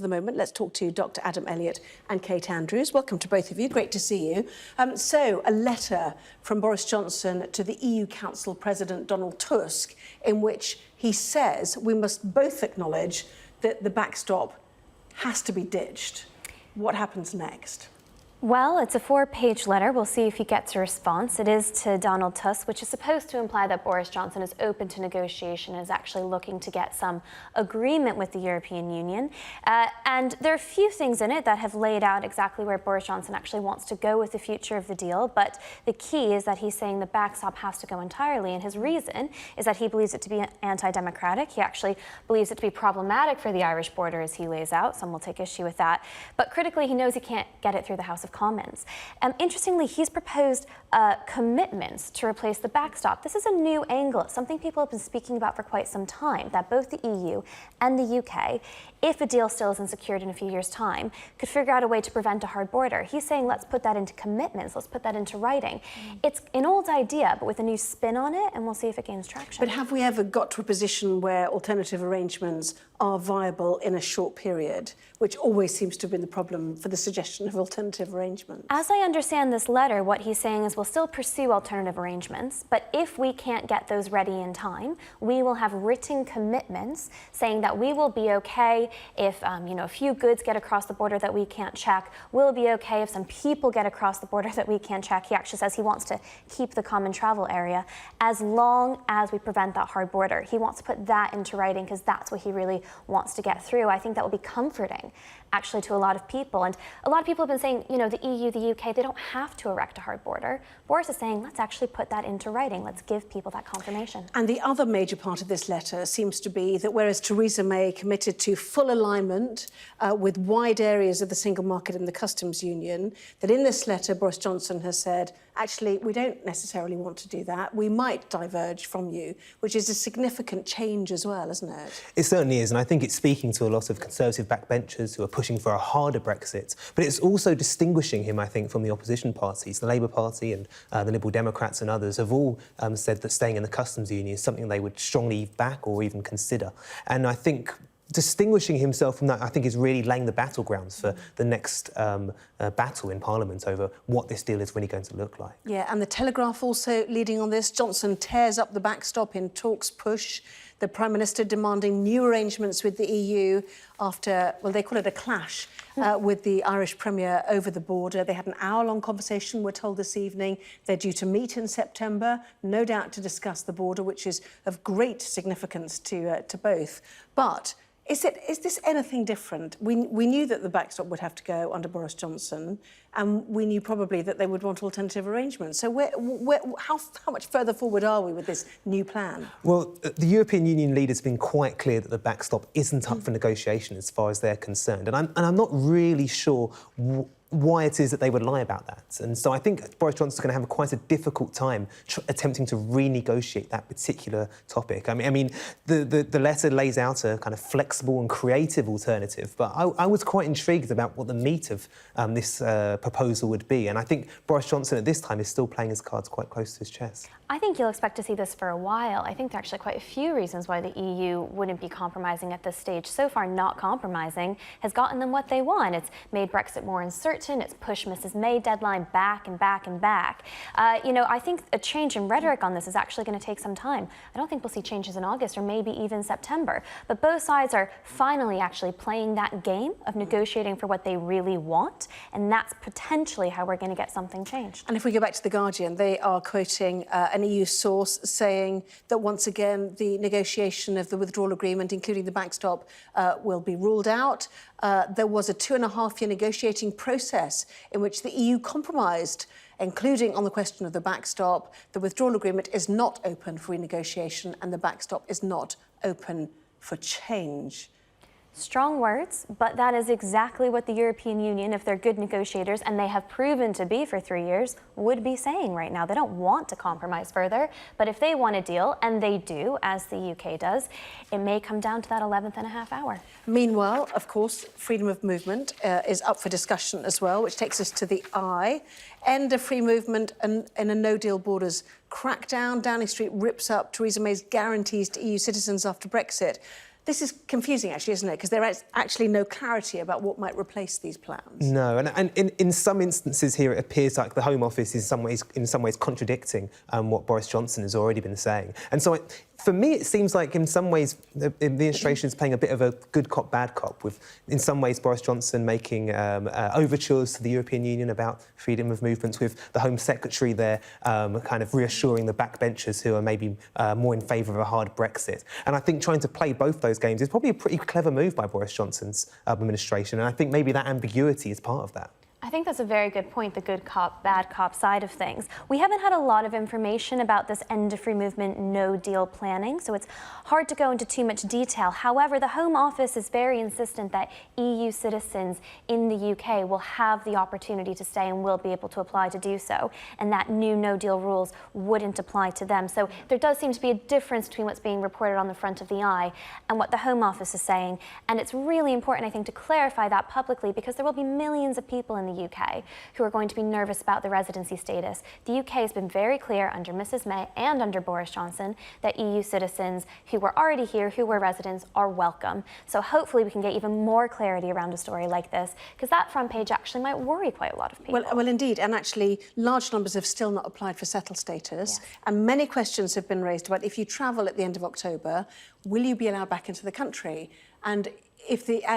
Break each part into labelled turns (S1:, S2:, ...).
S1: for the moment. Let's talk to Dr. Adam Elliott and Kate Andrews. Welcome to both of you. Great to see you. So, a letter from Boris Johnson to the EU Council President Donald Tusk, in which he says we must both acknowledge that the backstop has to be ditched. What happens next?
S2: Well, it's a 4-page letter. We'll see if he gets a response. It is to Donald Tusk, which is supposed to imply that Boris Johnson is open to negotiation and is actually looking to get some agreement with the European Union. And there are a few things in it that have laid out exactly where Boris Johnson actually wants to go with the future of the deal. But the key is that he's saying the backstop has to go entirely. And his reason is that he believes it to be anti-democratic. He actually believes it to be problematic for the Irish border, as he lays out. Some will take issue with that. But critically, he knows he can't get it through the House of Commons. Interestingly, he's proposed commitments to replace the backstop. This is a new angle. It's something people have been speaking about for quite some time, that both the EU and the UK, if a deal still isn't secured in a few years' time, could figure out a way to prevent a hard border. He's saying, let's put that into commitments, let's put that into writing. It's an old idea, but with a new spin on it, and we'll see if it gains traction.
S1: But have we ever got to a position where alternative arrangements are viable in a short period, which always seems to have been the problem for the suggestion of alternative arrangements?
S2: As I understand this letter, what he's saying is we'll still pursue alternative arrangements, but if we can't get those ready in time, we will have written commitments saying that we will be okay if a few goods get across the border that we can't check. We'll be okay if some people get across the border that we can't check. He actually says he wants to keep the common travel area as long as we prevent that hard border. He wants to put that into writing because that's what he really wants to get through. I think that will be comforting actually to a lot of people. And a lot of people have been saying, the EU, the UK, they don't have to erect a hard border. Boris is saying, let's actually put that into writing. Let's give people that confirmation.
S1: And the other major part of this letter seems to be that whereas Theresa May committed to full alignment with wide areas of the single market and the customs union, that in this letter, Boris Johnson has said, actually, we don't necessarily want to do that. We might diverge from you, which is a significant change as well, isn't it?
S3: It certainly is, and I think it's speaking to a lot of Conservative backbenchers who are pushing for a harder Brexit. But it's also distinguishing him, I think, from the opposition parties. The Labour Party and the Liberal Democrats and others have all said that staying in the customs union is something they would strongly back or even consider. And I think distinguishing himself from that, I think, is really laying the battlegrounds for the next battle in Parliament over what this deal is really going to look like.
S1: Yeah, and the Telegraph also leading on this. Johnson tears up the backstop in talks push. The Prime Minister demanding new arrangements with the EU after, well, they call it a clash with the Irish Premier over the border. They had an hour-long conversation, we're told this evening. They're due to meet in September, no doubt to discuss the border, which is of great significance to both. But is this anything different? We knew that the backstop would have to go under Boris Johnson, and we knew probably that they would want alternative arrangements. So how much further forward are we with this new plan?
S3: Well, the European Union leaders have been quite clear that the backstop isn't up for negotiation as far as they're concerned. And I'm not really sure why it is that they would lie about that. And so I think Boris Johnson's going to have quite a difficult time attempting to renegotiate that particular topic. I mean, the letter lays out a kind of flexible and creative alternative, but I was quite intrigued about what the meat of this proposal would be. And I think Boris Johnson at this time is still playing his cards quite close to his chest.
S2: I think you'll expect to see this for a while. I think there are actually quite a few reasons why the EU wouldn't be compromising at this stage. So far, not compromising has gotten them what they want. It's made Brexit more uncertain. It's pushed Mrs. May deadline back and back and back. I think a change in rhetoric on this is actually going to take some time. I don't think we'll see changes in August or maybe even September. But both sides are finally actually playing that game of negotiating for what they really want. And that's potentially how we're going to get something changed.
S1: And if we go back to The Guardian, they are quoting an EU source saying that once again the negotiation of the withdrawal agreement, including the backstop, will be ruled out. There was a 2.5-year negotiating process in which the EU compromised, including on the question of the backstop. The withdrawal agreement is not open for renegotiation and the backstop is not open for change.
S2: Strong words, but that is exactly what the European Union, if they're good negotiators, and they have proven to be for 3 years, would be saying right now. They don't want to compromise further, but if they want a deal, and they do, as the UK does, it may come down to that 11th and a half hour.
S1: Meanwhile, of course, freedom of movement is up for discussion as well, which takes us to the I. End of free movement and in a no-deal borders crackdown. Downing Street rips up Theresa May's guarantees to EU citizens after Brexit. This is confusing, actually, isn't it? Because there is actually no clarity about what might replace these plans.
S3: No, and in some instances here, it appears like the Home Office is in some ways contradicting what Boris Johnson has already been saying. And so for me, it seems like in some ways the administration is playing a bit of a good cop, bad cop, with in some ways Boris Johnson making overtures to the European Union about freedom of movement, with the Home Secretary there kind of reassuring the backbenchers who are maybe more in favour of a hard Brexit. And I think trying to play both those games is probably a pretty clever move by Boris Johnson's administration, and I think maybe that ambiguity is part of that.
S2: I think that's a very good point, the good cop, bad cop side of things. We haven't had a lot of information about this end of free movement, no deal planning, so it's hard to go into too much detail. However, the Home Office is very insistent that EU citizens in the UK will have the opportunity to stay and will be able to apply to do so, and that new no deal rules wouldn't apply to them. So there does seem to be a difference between what's being reported on the front of the eye and what the Home Office is saying. And it's really important, I think, to clarify that publicly, because there will be millions of people in the UK who are going to be nervous about the residency status. The UK has been very clear under Mrs May and under Boris Johnson that EU citizens who were already here, who were residents, are welcome. So hopefully we can get even more clarity around a story like this, because that front page actually might worry quite a lot of people.
S1: Well, indeed, and actually large numbers have still not applied for settled status, yes. And many questions have been raised about if you travel at the end of October, will you be allowed back into the country? And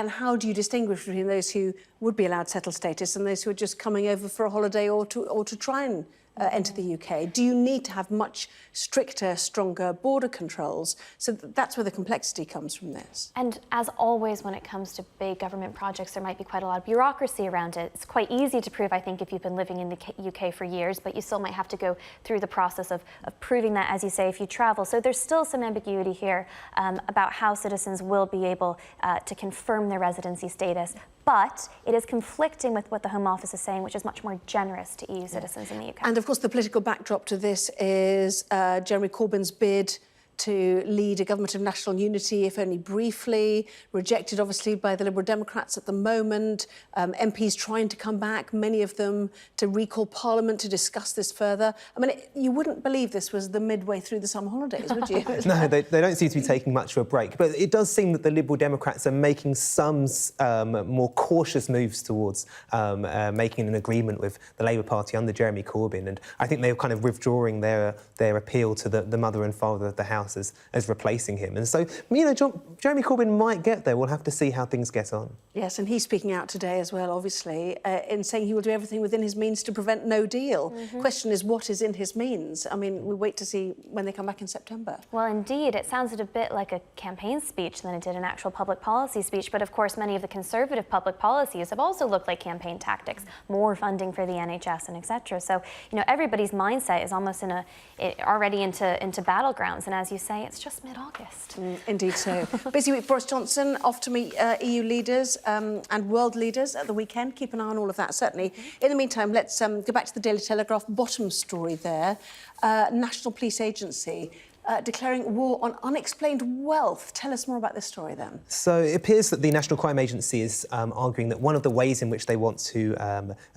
S1: how do you distinguish between those who would be allowed settled status and those who are just coming over for a holiday or to try and enter the UK? Do you need to have much stricter, stronger border controls? So that's where the complexity comes from this.
S2: And as always, when it comes to big government projects, there might be quite a lot of bureaucracy around it. It's quite easy to prove, I think, if you've been living in the UK for years, but you still might have to go through the process of proving that, as you say, if you travel. So there's still some ambiguity here about how citizens will be able to confirm their residency status. But it is conflicting with what the Home Office is saying, which is much more generous to EU citizens in the UK.
S1: And of course, the political backdrop to this is Jeremy Corbyn's bid to lead a government of national unity, if only briefly, rejected obviously by the Liberal Democrats at the moment. MPs trying to come back, many of them to recall Parliament to discuss this further. I mean, you wouldn't believe this was the midway through the summer holidays, would you?
S3: No, they don't seem to be taking much of a break. But it does seem that the Liberal Democrats are making some more cautious moves towards making an agreement with the Labour Party under Jeremy Corbyn. And I think they're kind of withdrawing their appeal to the mother and father of the House as replacing him. And so, you know, Jeremy Corbyn might get there. We'll have to see how things get on.
S1: Yes, and he's speaking out today as well, obviously, in saying he will do everything within his means to prevent no deal. Mm-hmm. Question is, what is in his means? I mean, we wait to see when they come back in September.
S2: Well, indeed, it sounded a bit like a campaign speech than it did an actual public policy speech. But of course, many of the Conservative public policies have also looked like campaign tactics, more funding for the NHS and etc. So, you know, everybody's mindset is almost already into battlegrounds. And as you say, it's just mid-August.
S1: Indeed so. Busy week. Boris Johnson off to meet EU leaders and world leaders at the weekend. Keep an eye on all of that, certainly. Mm-hmm. In the meantime, let's go back to the Daily Telegraph. Bottom story there. National Police Agency declaring war on unexplained wealth. Tell us more about this story then.
S3: So it appears that the National Crime Agency is arguing that one of the ways in which they want to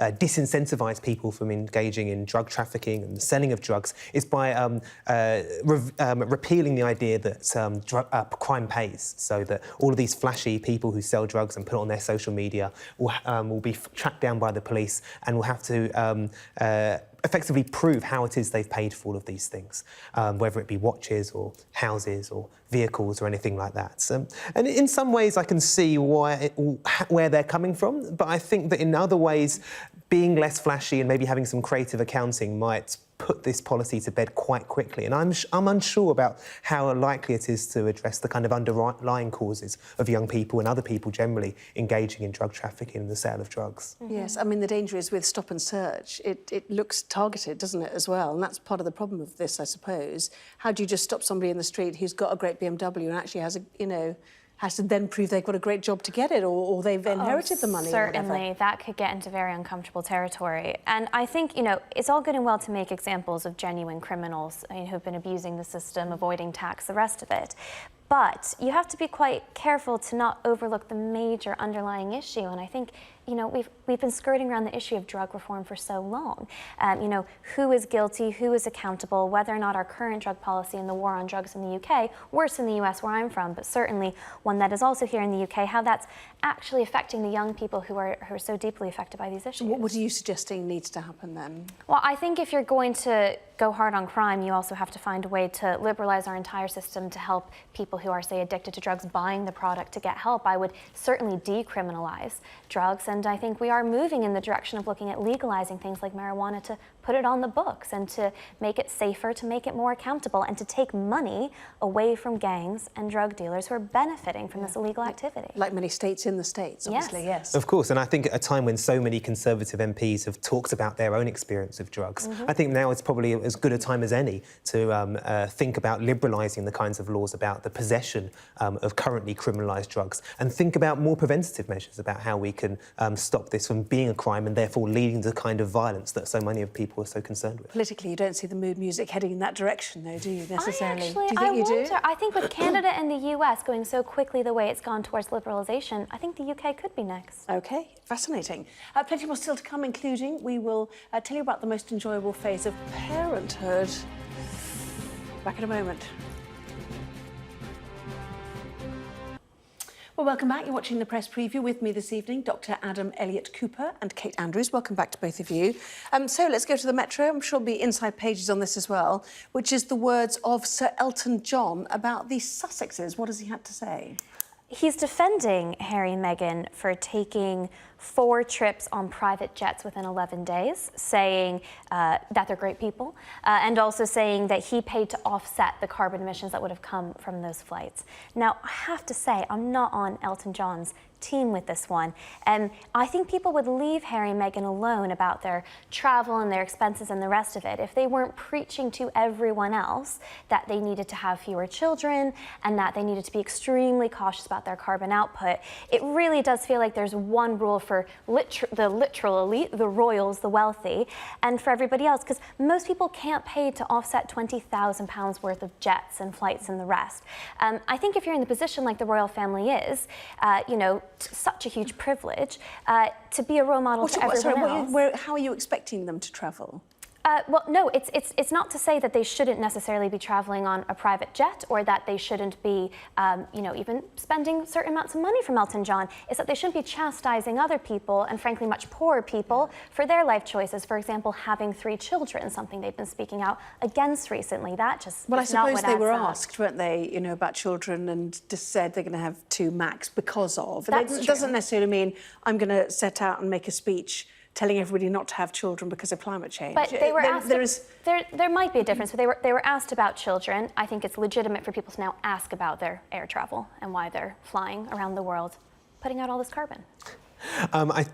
S3: disincentivise people from engaging in drug trafficking and the selling of drugs is by repealing the idea that crime pays, so that all of these flashy people who sell drugs and put it on their social media will be tracked down by the police and will have to effectively prove how it is they've paid for all of these things, whether it be watches or houses or vehicles or anything like that. And in some ways I can see where they're coming from, but I think that in other ways being less flashy and maybe having some creative accounting might put this policy to bed quite quickly. And I'm unsure about how likely it is to address the kind of underlying causes of young people and other people generally engaging in drug trafficking and the sale of drugs.
S1: Mm-hmm. Yes, I mean, the danger is with stop and search. It looks targeted, doesn't it, as well? And that's part of the problem of this, I suppose. How do you just stop somebody in the street who's got a great BMW and actually has to then prove they've got a great job to get it, or they've inherited the money?
S2: Certainly, that could get into very uncomfortable territory. And I think, it's all good and well to make examples of genuine criminals who've been abusing the system, avoiding tax, the rest of it. But you have to be quite careful to not overlook the major underlying issue. And I think, you know, we've been skirting around the issue of drug reform for so long. You know, who is guilty, who is accountable, whether or not our current drug policy and the war on drugs in the UK, worse in the US where I'm from, but certainly one that is also here in the UK, how that's actually affecting the young people who are so deeply affected by these issues.
S1: What are you suggesting needs to happen then?
S2: Well, I think if you're going to go hard on crime, you also have to find a way to liberalize our entire system to help people who are, say, addicted to drugs buying the product to get help. I would certainly decriminalize drugs, and I think we are moving in the direction of looking at legalizing things like marijuana to put it on the books and to make it safer, to make it more accountable, and to take money away from gangs and drug dealers who are benefiting from this illegal activity.
S1: Like many states in the States, obviously, yes.
S3: Of course, and I think at a time when so many Conservative MPs have talked about their own experience of drugs, I think now is probably as good a time as any to think about liberalising the kinds of laws about the possession of currently criminalised drugs, and think about more preventative measures about how we can stop this from being a crime and therefore leading to the kind of violence that so many of people are so concerned with.
S1: Politically, you don't see the mood music heading in that direction, though, do you, necessarily? Do you think
S2: I
S1: you
S2: wonder,
S1: do?
S2: I think with Canada and the US going so quickly the way it's gone towards liberalisation, I think the UK could be next.
S1: OK, fascinating. Plenty more still to come, including we will tell you about the most enjoyable phase of parenthood. Back in a moment. Well, welcome back. You're watching the press preview with me this evening, Dr. Adam Elliott-Cooper and Kate Andrews. Welcome back to both of you. So let's go to the Metro. I'm sure there'll be inside pages on this as well, which is the words of Sir Elton John about the Sussexes. What has he had to say?
S2: He's defending Harry and Meghan for taking 4 trips on private jets within 11 days, saying that they're great people, and also saying that he paid to offset the carbon emissions that would have come from those flights. Now, I have to say, I'm not on Elton John's team with this one, and I think people would leave Harry and Meghan alone about their travel and their expenses and the rest of it if they weren't preaching to everyone else that they needed to have fewer children and that they needed to be extremely cautious about their carbon output. It really does feel like there's one rule for the literal elite, the royals, the wealthy, and for everybody else, because most people can't pay to offset £20,000 worth of jets and flights and the rest. I think if you're in the position like the royal family is, you know, such a huge privilege to be a role model to everyone else.
S1: How are you expecting them to travel?
S2: Well, no, it's not to say that they shouldn't necessarily be traveling on a private jet or that they shouldn't be, you know, even spending certain amounts of money from Elton John. It's that they shouldn't be chastising other people, and frankly much poorer people, for their life choices. For example, having 3 children, something they've been speaking out against recently. That just
S1: Well, I
S2: is not
S1: suppose
S2: what
S1: they were
S2: adds up.
S1: asked, weren't they, you know, about children, and just said they're going to have 2 max because of.
S2: That's
S1: It
S2: true.
S1: doesn't necessarily mean I'm going to set out and make a speech telling everybody not to have children because of climate change.
S2: But they were asked.
S1: There
S2: There might be a difference, but they were asked about children. I think it's legitimate for people to now ask about their air travel and why they're flying around the world, putting out all this carbon.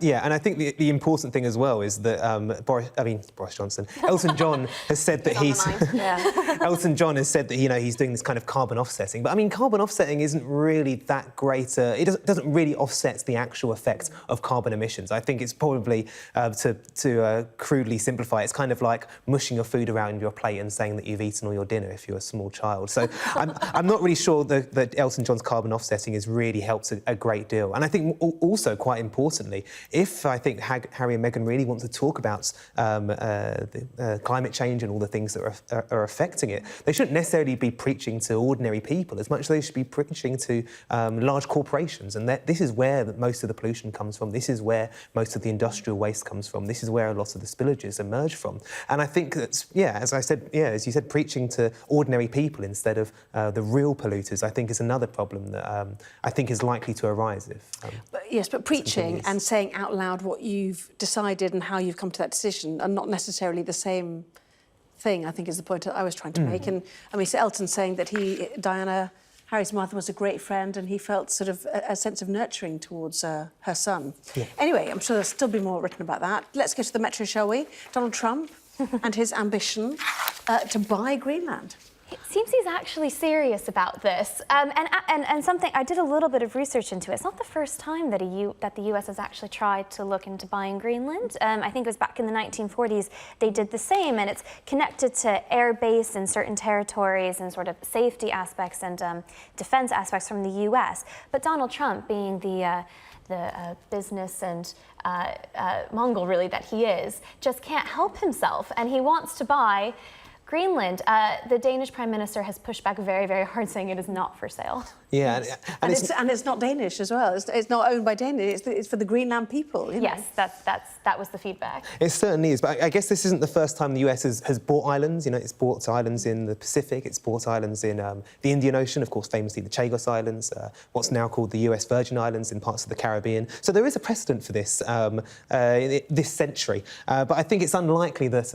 S3: Yeah, and I think the important thing as well is that Boris Johnson, Elton John has said that Elton John has said that, you know, he's doing this kind of carbon offsetting. But I mean, carbon offsetting isn't really that great. It doesn't really offset the actual effect of carbon emissions. I think it's probably to crudely simplify, it's kind of like mushing your food around your plate and saying that you've eaten all your dinner if you're a small child. So I'm not really sure that Elton John's carbon offsetting has really helped a great deal. And I think also quite importantly, if I think Harry and Meghan really want to talk about climate change and all the things that are affecting it, they shouldn't necessarily be preaching to ordinary people as much as they should be preaching to large corporations. And this is where most of the pollution comes from. This is where most of the industrial waste comes from. This is where a lot of the spillages emerge from. And I think that's, as you said, preaching to ordinary people instead of the real polluters, I think is another problem that I think is likely to arise if...
S1: But preaching and saying out loud what you've decided and how you've come to that decision are not necessarily the same thing, I think, is the point that I was trying to make. And I mean, Sir Elton saying that Harry's mother was a great friend and he felt sort of a sense of nurturing towards her son. Yeah. Anyway, I'm sure there'll still be more written about that. Let's go to the Metro, shall we? Donald Trump and his ambition to buy Greenland.
S2: It seems he's actually serious about this. And something, I did a little bit of research into it. It's not the first time that the US has actually tried to look into buying Greenland. I think it was back in the 1940s they did the same, and it's connected to air base in certain territories and sort of safety aspects and defense aspects from the US. But Donald Trump, being the business and Mongol really that he is, just can't help himself, and he wants to buy Greenland. The Danish Prime Minister has pushed back very, very hard, saying it is not for sale.
S3: Yeah,
S1: and it's not Danish as well. It's not owned by Danish. It's for the Greenland people. You know?
S2: Yes, that was the feedback.
S3: It certainly is, but I guess this isn't the first time the US has bought islands. You know, it's bought islands in the Pacific, it's bought islands in the Indian Ocean, of course, famously the Chagos Islands, what's now called the US Virgin Islands in parts of the Caribbean. So there is a precedent for this this century, but I think it's unlikely that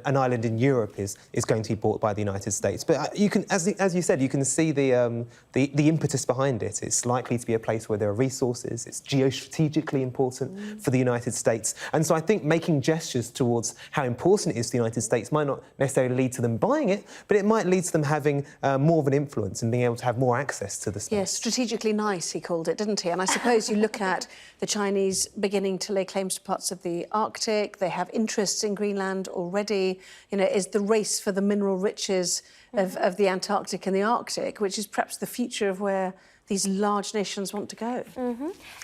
S3: an island in Europe is going to be bought by the United States. But you can, as you said, you can see the impetus behind it. It's likely to be a place where there are resources. It's geostrategically important for the United States. And so I think making gestures towards how important it is to the United States might not necessarily lead to them buying it, but it might lead to them having more of an influence and being able to have more access to the space.
S1: Yes, strategically nice, he called it, didn't he? And I suppose you look at the Chinese beginning to lay claims to parts of the Arctic. They have interests in Greenland already. You know, is the race for the mineral riches of the Antarctic and the Arctic, which is perhaps the future of where these large nations want to go.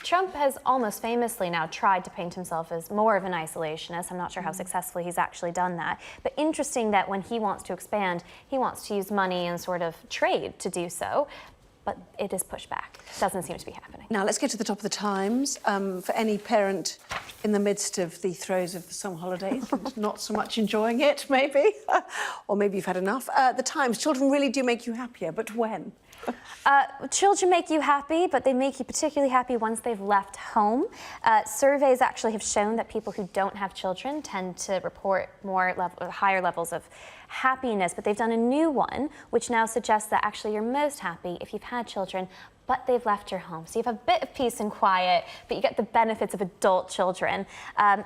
S2: Trump has almost famously now tried to paint himself as more of an isolationist. I'm not sure how successfully he's actually done that. But interesting that when he wants to expand, he wants to use money and sort of trade to do so. But it is pushed back. Doesn't seem to be happening.
S1: Now, let's get to the top of the Times. For any parent in the midst of the throes of the summer holidays and not so much enjoying it, maybe, or maybe you've had enough. The Times, children really do make you happier, but when?
S2: Children make you happy, but they make you particularly happy once they've left home. Surveys actually have shown that people who don't have children tend to report higher levels of happiness, but they've done a new one which now suggests that actually you're most happy if you've had children but they've left your home. So you have a bit of peace and quiet, but you get the benefits of adult children.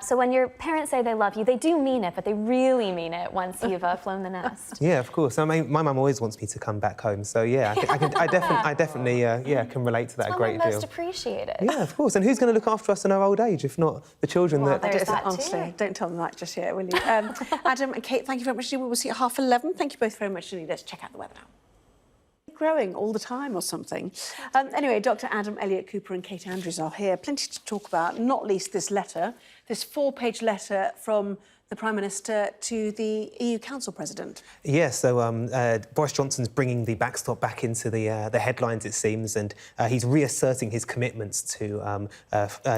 S2: So when your parents say they love you, they do mean it, but they really mean it once you've flown the nest.
S3: Yeah, of course. I mean, my mum always wants me to come back home. So yeah, I definitely can relate to that a great deal.
S2: Most appreciated.
S3: Yeah, of course. And who's going to look after us in our old age, if not the children
S2: Well,
S3: that...
S2: there's that too.
S1: Honestly, don't tell them that just yet, will you? Adam and Kate, thank you very much. We will see you at 11:30. Thank you both very much indeed. Let's check out the weather now. Growing all the time or something. Anyway, Dr. Adam Elliott-Cooper and Kate Andrews are here. Plenty to talk about, not least this letter, this 4-page letter from the Prime Minister to the EU Council President.
S3: Yes, so Boris Johnson's bringing the backstop back into the headlines, it seems, and he's reasserting his commitments to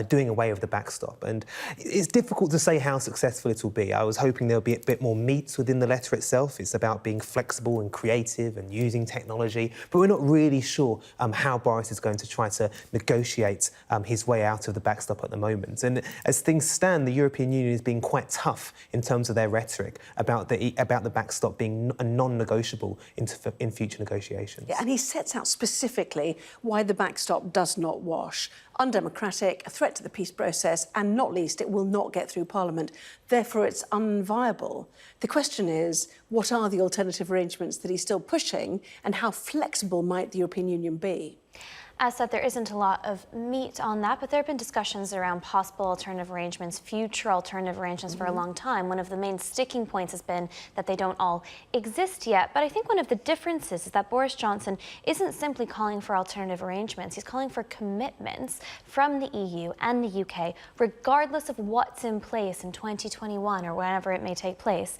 S3: doing away with the backstop. And it's difficult to say how successful it will be. I was hoping there'll be a bit more meat within the letter itself. It's about being flexible and creative and using technology, but we're not really sure how Boris is going to try to negotiate his way out of the backstop at the moment. And as things stand, the European Union is being quite tough in terms of their rhetoric about the backstop being a non-negotiable in future negotiations.
S1: Yeah, and he sets out specifically why the backstop does not wash. Undemocratic, a threat to the peace process, and not least, it will not get through Parliament. Therefore, it's unviable. The question is, what are the alternative arrangements that he's still pushing, and how flexible might the European Union be?
S2: As said, there isn't a lot of meat on that, but there have been discussions around possible alternative arrangements, future alternative arrangements for a long time. One of the main sticking points has been that they don't all exist yet. But I think one of the differences is that Boris Johnson isn't simply calling for alternative arrangements. He's calling for commitments from the EU and the UK, regardless of what's in place in 2021 or whenever it may take place,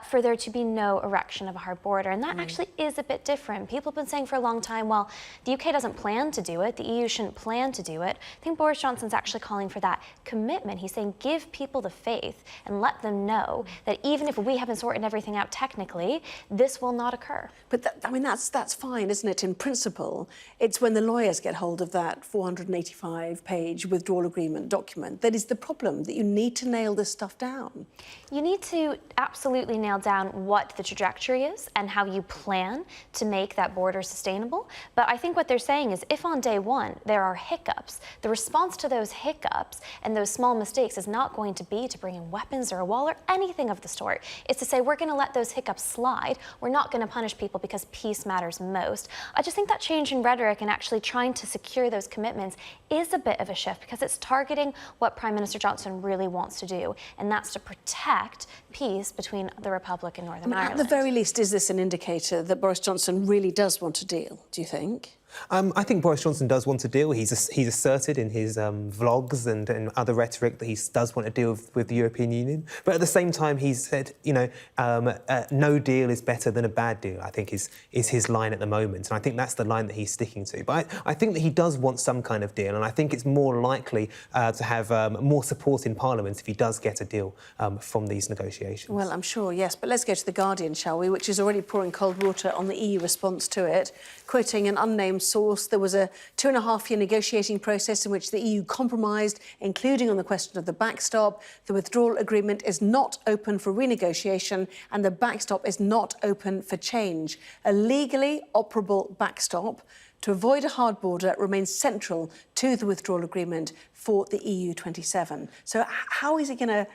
S2: for there to be no erection of a hard border. And that actually is a bit different. People have been saying for a long time, well, the UK doesn't plan to do it, the EU shouldn't plan to do it. I think Boris Johnson's actually calling for that commitment. He's saying give people the faith and let them know that even if we haven't sorted everything out technically, this will not occur.
S1: But that's fine, isn't it, in principle? It's when the lawyers get hold of that 485-page withdrawal agreement document that is the problem, that you need to nail this stuff down.
S2: You need to absolutely nail down what the trajectory is and how you plan to make that border sustainable. But I think what they're saying is if if on day one there are hiccups, the response to those hiccups and those small mistakes is not going to be to bring in weapons or a wall or anything of the sort. It's to say we're going to let those hiccups slide. We're not going to punish people because peace matters most. I just think that change in rhetoric and actually trying to secure those commitments is a bit of a shift because it's targeting what Prime Minister Johnson really wants to do, and that's to protect peace between the Republic and Northern Ireland.
S1: At the very least, is this an indicator that Boris Johnson really does want a deal, do you think?
S3: I think Boris Johnson does want a deal. He's asserted in his vlogs and other rhetoric that he does want a deal with the European Union. But at the same time, he's said, no deal is better than a bad deal, I think is his line at the moment. And I think that's the line that he's sticking to. But I think that he does want some kind of deal. And I think it's more likely to have more support in Parliament if he does get a deal from these negotiations.
S1: Well, I'm sure, yes. But let's go to The Guardian, shall we, which is already pouring cold water on the EU response to it. Quoting an unnamed source, there was a 2.5-year negotiating process in which the EU compromised, including on the question of the backstop. The withdrawal agreement is not open for renegotiation and the backstop is not open for change. A legally operable backstop to avoid a hard border remains central to the withdrawal agreement for the EU 27. So how is he going to,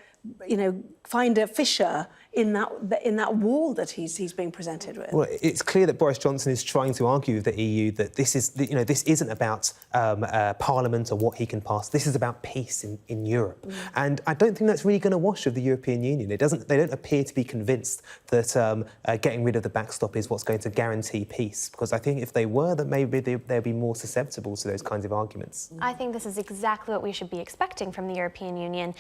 S1: find a fissure in that wall that he's being presented with?
S3: Well, it's clear that Boris Johnson is trying to argue with the EU that this isn't about Parliament or what he can pass. This is about peace in Europe, and I don't think that's really going to wash with the European Union. They don't appear to be convinced that getting rid of the backstop is what's going to guarantee peace. Because I think if they were, that maybe they'd be more susceptible to those kinds of arguments.
S2: I think this is exactly what we should be expecting from the European Union,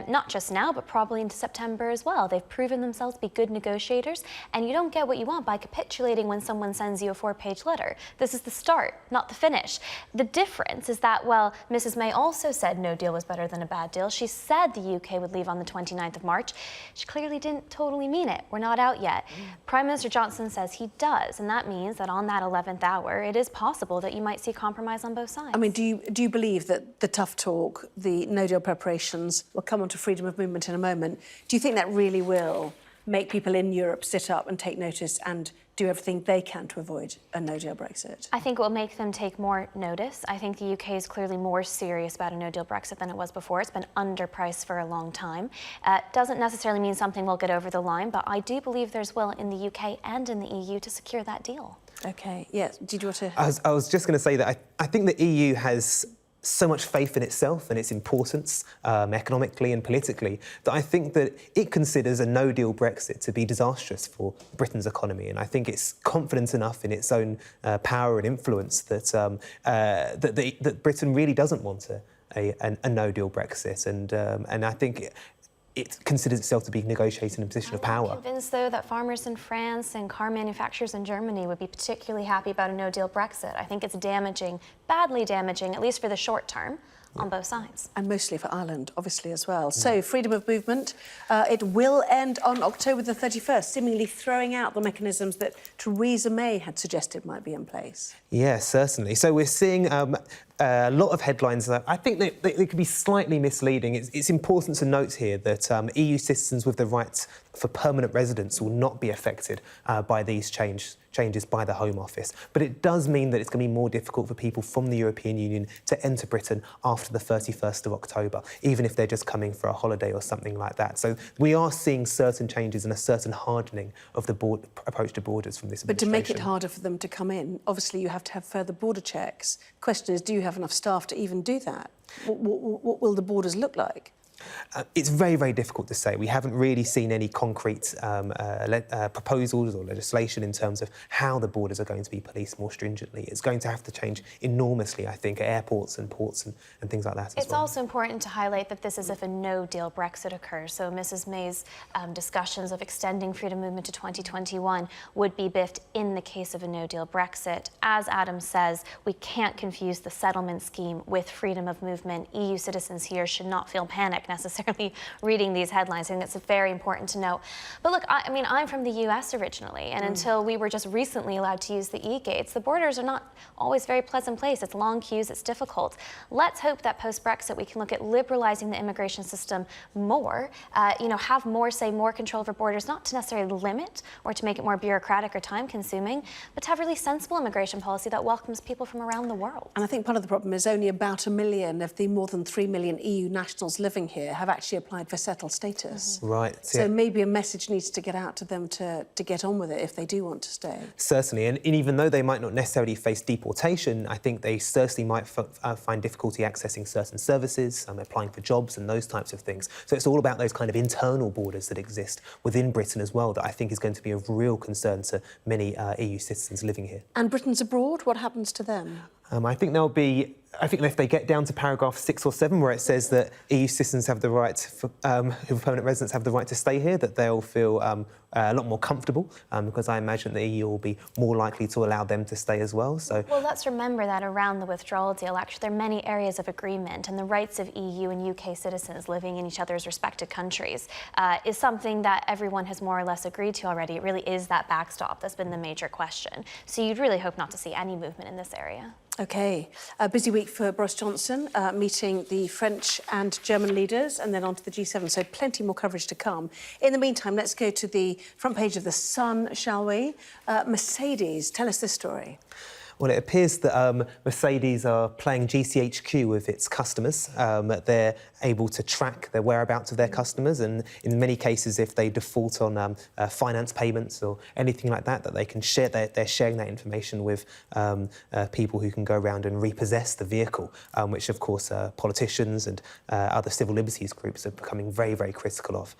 S2: not just now, but probably into September as well. They've proven themselves to be good negotiators, and you don't get what you want by capitulating when someone sends you a 4-page letter. This is the start, not the finish. The difference is that, well, Mrs. May also said no deal was better than a bad deal. She said the UK would leave on the 29th of March. She clearly didn't totally mean it. We're not out yet. Prime Minister Johnson says he does, and that means that on that 11th hour, it is possible that you might see compromise on both sides.
S1: I mean, do you believe that the tough talk, the no-deal preparations, we'll come on to freedom of movement in a moment, do you think that really will make people in Europe sit up and take notice and do everything they can to avoid a no-deal Brexit?
S2: I think it will make them take more notice. I think the UK is clearly more serious about a no-deal Brexit than it was before. It's been underpriced for a long time. Doesn't necessarily mean something will get over the line, but I do believe there's will in the UK and in the EU to secure that deal.
S1: OK, yes. Did you want to...
S3: I was just going to say that I think the EU has so much faith in itself and its importance economically and politically that I think that it considers a no-deal Brexit to be disastrous for Britain's economy. And I think it's confident enough in its own power and influence that that Britain really doesn't want a no-deal Brexit. And I think it considers itself to be negotiating in a position of power.
S2: I'm convinced, though, that farmers in France and car manufacturers in Germany would be particularly happy about a no-deal Brexit. I think it's damaging, badly damaging, at least for the short term, on both sides.
S1: And mostly for Ireland, obviously, as well. So, freedom of movement, it will end on October the 31st, seemingly throwing out the mechanisms that Theresa May had suggested might be in place.
S3: Yeah, certainly. So we're seeing a lot of headlines that I think they could be slightly misleading. It's important to note here that EU citizens with the right for permanent residence will not be affected by these changes by the Home Office. But it does mean that it's going to be more difficult for people from the European Union to enter Britain after the 31st of October, even if they're just coming for a holiday or something like that. So we are seeing certain changes and a certain hardening of the approach to borders from this administration.
S1: But to make it harder for them to come in, obviously you have to have further border checks. Question is, do you have enough staff to even do that? What will the borders look like?
S3: It's very, very difficult to say. We haven't really seen any concrete proposals or legislation in terms of how the borders are going to be policed more stringently. It's going to have to change enormously, I think, at airports and ports and things like that as well.
S2: It's also important to highlight that this is if a no-deal Brexit occurs. So Mrs May's discussions of extending freedom movement to 2021 would be biffed in the case of a no-deal Brexit. As Adam says, we can't confuse the settlement scheme with freedom of movement. EU citizens here should not feel panic necessarily necessarily reading these headlines. I think it's very important to know. But look, I mean, I'm from the US originally, and until we were just recently allowed to use the e-gates, the borders are not always a very pleasant place. It's long queues, it's difficult. Let's hope that post-Brexit we can look at liberalizing the immigration system more, have more say, more control over borders, not to necessarily limit or to make it more bureaucratic or time-consuming, but to have really sensible immigration policy that welcomes people from around the world.
S1: And I think part of the problem is only about 1 million of the more than 3 million EU nationals living here have actually applied for settled status.
S3: Right.
S1: So maybe a message needs to get out to them to get on with it if they do want to stay.
S3: Certainly, and even though they might not necessarily face deportation, I think they certainly might find difficulty accessing certain services, applying for jobs and those types of things. So it's all about those kind of internal borders that exist within Britain as well that I think is going to be of real concern to many EU citizens living here.
S1: And Britons abroad, what happens to them?
S3: I think if they get down to paragraph 6 or 7, where it says that EU citizens have the right, who are permanent residents have the right to stay here, that they'll feel a lot more comfortable, because I imagine the EU will be more likely to allow them to stay as well. So,
S2: well, let's remember that around the withdrawal deal, actually, there are many areas of agreement, and the rights of EU and UK citizens living in each other's respective countries is something that everyone has more or less agreed to already. It really is that backstop that's been the major question. So you'd really hope not to see any movement in this area.
S1: OK, a busy week for Boris Johnson, meeting the French and German leaders and then on to the G7, so plenty more coverage to come. In the meantime, let's go to the front page of The Sun, shall we? Mercedes, tell us this story.
S3: Well, it appears that Mercedes are playing GCHQ with its customers. They're able to track the whereabouts of their customers, and in many cases, if they default on finance payments or anything like that, that they can share. They're sharing that information with people who can go around and repossess the vehicle, which, of course, politicians and other civil liberties groups are becoming very, very critical of.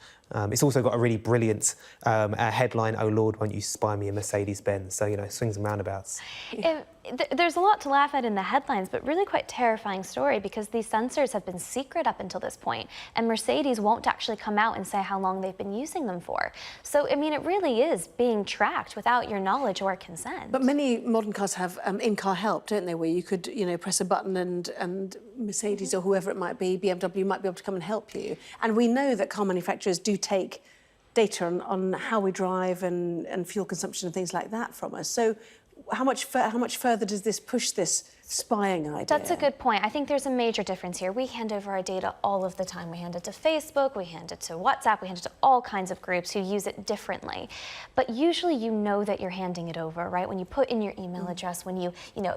S3: It's also got a really brilliant headline, "Oh Lord, won't you spy me a Mercedes-Benz?" So, swings and roundabouts.
S2: There's a lot to laugh at in the headlines, but really quite terrifying story, because these sensors have been secret up until this point, and Mercedes won't actually come out and say how long they've been using them for. So, I mean, it really is being tracked without your knowledge or consent.
S1: But many modern cars have in-car help, don't they, where you could, press a button and Mercedes or whoever it might be, BMW, might be able to come and help you. And we know that car manufacturers do take data on how we drive and fuel consumption and things like that from us. So how much further does this push this spying idea?
S2: That's a good point. I think there's a major difference here. We hand over our data all of the time. We hand it to Facebook, we hand it to WhatsApp, we hand it to all kinds of groups who use it differently. But usually you know that you're handing it over, right? When you put in your email address, when you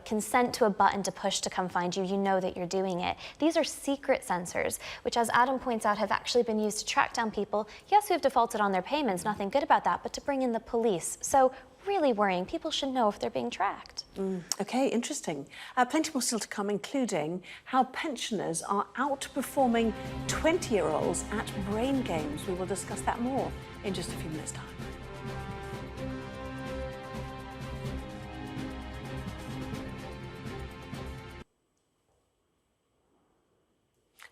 S2: consent to a button to push to come find you, you know that you're doing it. These are secret sensors, which, as Adam points out, have actually been used to track down people, yes, who have defaulted on their payments, nothing good about that, but to bring in the police. So really worrying. People should know if they're being tracked. OK, interesting. Plenty more still to come, including how pensioners are outperforming 20-year-olds at brain games. We will discuss that more in just a few minutes' time.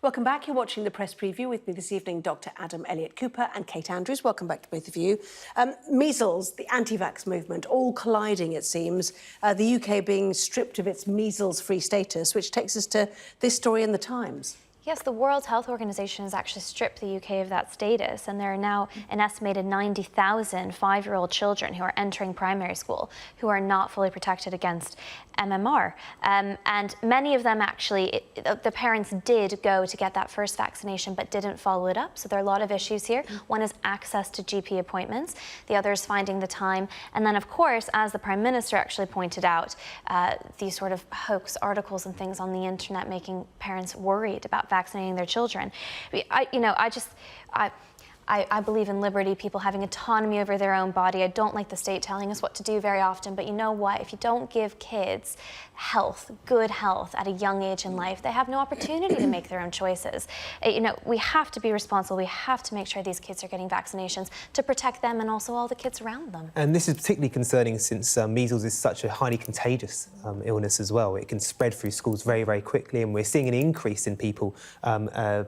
S2: Welcome back. You're watching the press preview with me this evening, Dr. Adam Elliott-Cooper and Kate Andrews. Welcome back to both of you. Measles, the anti-vax movement, all colliding, it seems. The UK being stripped of its measles-free status, which takes us to this story in The Times. Yes, the World Health Organization has actually stripped the UK of that status, and there are now an estimated 90,000 5-year-old children who are entering primary school who are not fully protected against MMR. And many of them actually, the parents did go to get that first vaccination but didn't follow it up. So there are a lot of issues here. One is access to GP appointments. The other is finding the time. And then, of course, as the Prime Minister actually pointed out, these sort of hoax articles and things on the internet making parents worried about vaccinating their children. I believe in liberty, people having autonomy over their own body. I don't like the state telling us what to do very often, but you know what? If you don't give kids health, good health at a young age in life, they have no opportunity to make their own choices. We have to be responsible. We have to make sure these kids are getting vaccinations to protect them and also all the kids around them. And this is particularly concerning since measles is such a highly contagious illness as well. It can spread through schools very, very quickly, and we're seeing an increase in people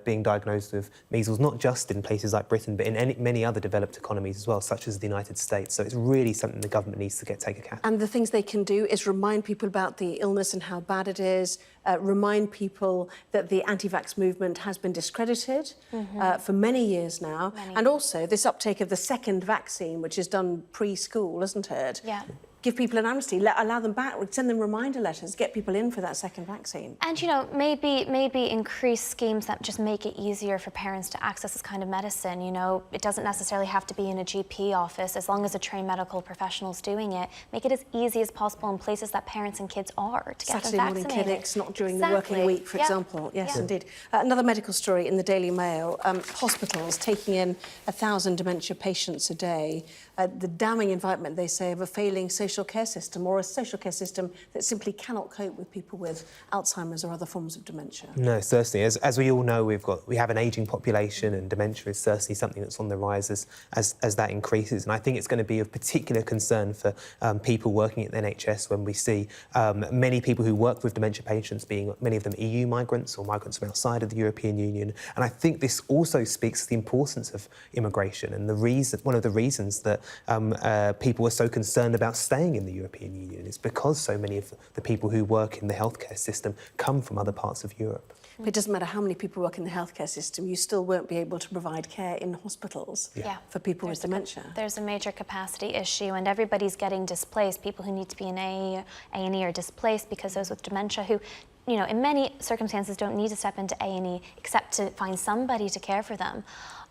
S2: being diagnosed with measles, not just in places like Britain,
S3: Britain, but in many other developed economies as well, such as the United States. So it's really something the government needs to take account of.
S1: And the things they can do is remind people about the illness and how bad it is, remind people that the anti-vax movement has been discredited for many years now, and also this uptake of the second vaccine, which is done preschool, isn't it?
S2: Yeah.
S1: Give people an amnesty, allow them back, send them reminder letters, get people in for that second vaccine.
S2: And, you know, maybe increase schemes that just make it easier for parents to access this kind of medicine. You know, it doesn't necessarily have to be in a GP office, as long as a trained medical professional's doing it. Make it as easy as possible in places that parents and kids are to get them vaccinated.
S1: Saturday morning clinics, not during the working week, for example. Yes, indeed. Another medical story in the Daily Mail, hospitals taking in 1,000 dementia patients a day. The damning indictment, they say, of a failing social care system, or a social care system that simply cannot cope with people with Alzheimer's or other forms of dementia.
S3: No, certainly. As we all know, we have an ageing population, and dementia is certainly something that's on the rise as that increases. And I think it's going to be of particular concern for people working at the NHS when we see many people who work with dementia patients being, many of them EU migrants or migrants from outside of the European Union. And I think this also speaks to the importance of immigration, and one of the reasons that people are so concerned about staying in the European Union is because so many of the people who work in the healthcare system come from other parts of Europe.
S1: But it doesn't matter how many people work in the healthcare system, you still won't be able to provide care in hospitals for people with dementia.
S2: There's a major capacity issue, and everybody's getting displaced. People who need to be in A&E are displaced because those with dementia who, you know, in many circumstances don't need to step into A&E except to find somebody to care for them,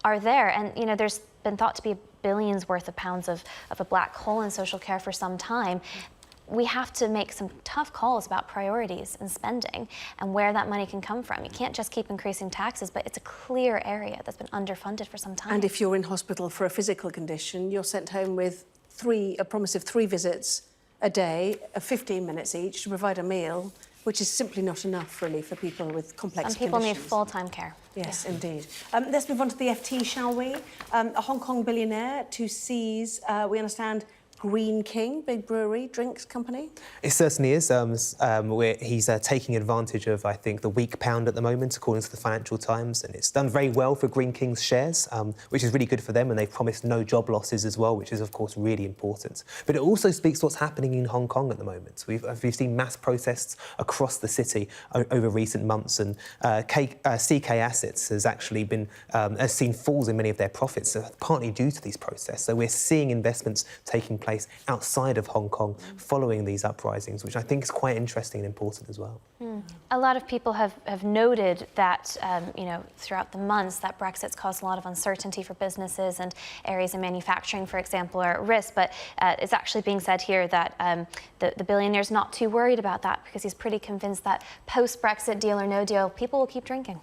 S2: are there. And, you know, there's been thought to be billions worth of pounds of a black hole in social care for some time. We have to make some tough calls about priorities and spending and where that money can come from. You can't just keep increasing taxes, but it's a clear area that's been underfunded for some time.
S1: And if you're in hospital for a physical condition, you're sent home with a promise of 3 visits a day, of 15 minutes each, to provide a meal, which is simply not enough, really, for people with complex conditions.
S2: Some people need full-time care.
S1: Yes, indeed. Let's move on to the FT, shall we? A Hong Kong billionaire to seize, we understand, Green King, big brewery, drinks company?
S3: It certainly is. Where he's taking advantage of, I think, the weak pound at the moment, according to the Financial Times, and it's done very well for Green King's shares, which is really good for them, and they've promised no job losses as well, which is, of course, really important. But it also speaks to what's happening in Hong Kong at the moment. We've seen mass protests across the city over recent months, and CK Assets has actually has seen falls in many of their profits, partly due to these protests. So we're seeing investments taking place outside of Hong Kong following these uprisings, which I think is quite interesting and important as well.
S2: A lot of people have noted that, you know, throughout the months that Brexit's caused a lot of uncertainty for businesses, and areas of manufacturing, for example, are at risk. But it's actually being said here that the billionaire's not too worried about that, because he's pretty convinced that post-Brexit, deal or no deal, people will keep drinking.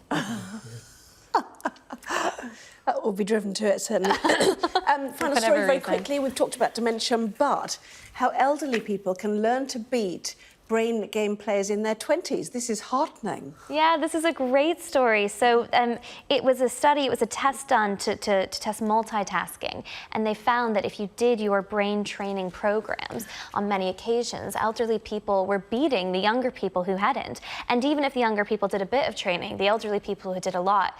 S1: That will be driven to it, certainly. Final story very quickly. We've talked about dementia, but how elderly people can learn to beat brain game players in their 20s. This is heartening.
S2: Yeah, this is a great story. So it was a study, it was a test done to test multitasking. And they found that if you did your brain training programs on many occasions, elderly people were beating the younger people who hadn't. And even if the younger people did a bit of training, the elderly people who did a lot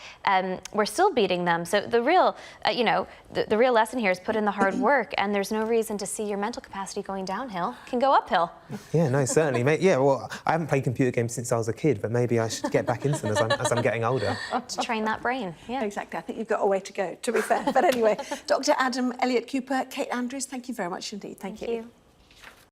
S2: were still beating them. So the real, you know, the real lesson here is put in the hard work, and there's no reason to see your mental capacity going downhill. It can go uphill.
S3: Yeah, no, certainly. Yeah, well, I haven't played computer games since I was a kid, but maybe I should get back into them as I'm getting older.
S2: To train that brain, yeah.
S1: Exactly. I think you've got a way to go, to be fair. But anyway, Dr. Adam Elliott-Cooper, Kate Andrews, thank you very much indeed. Thank you.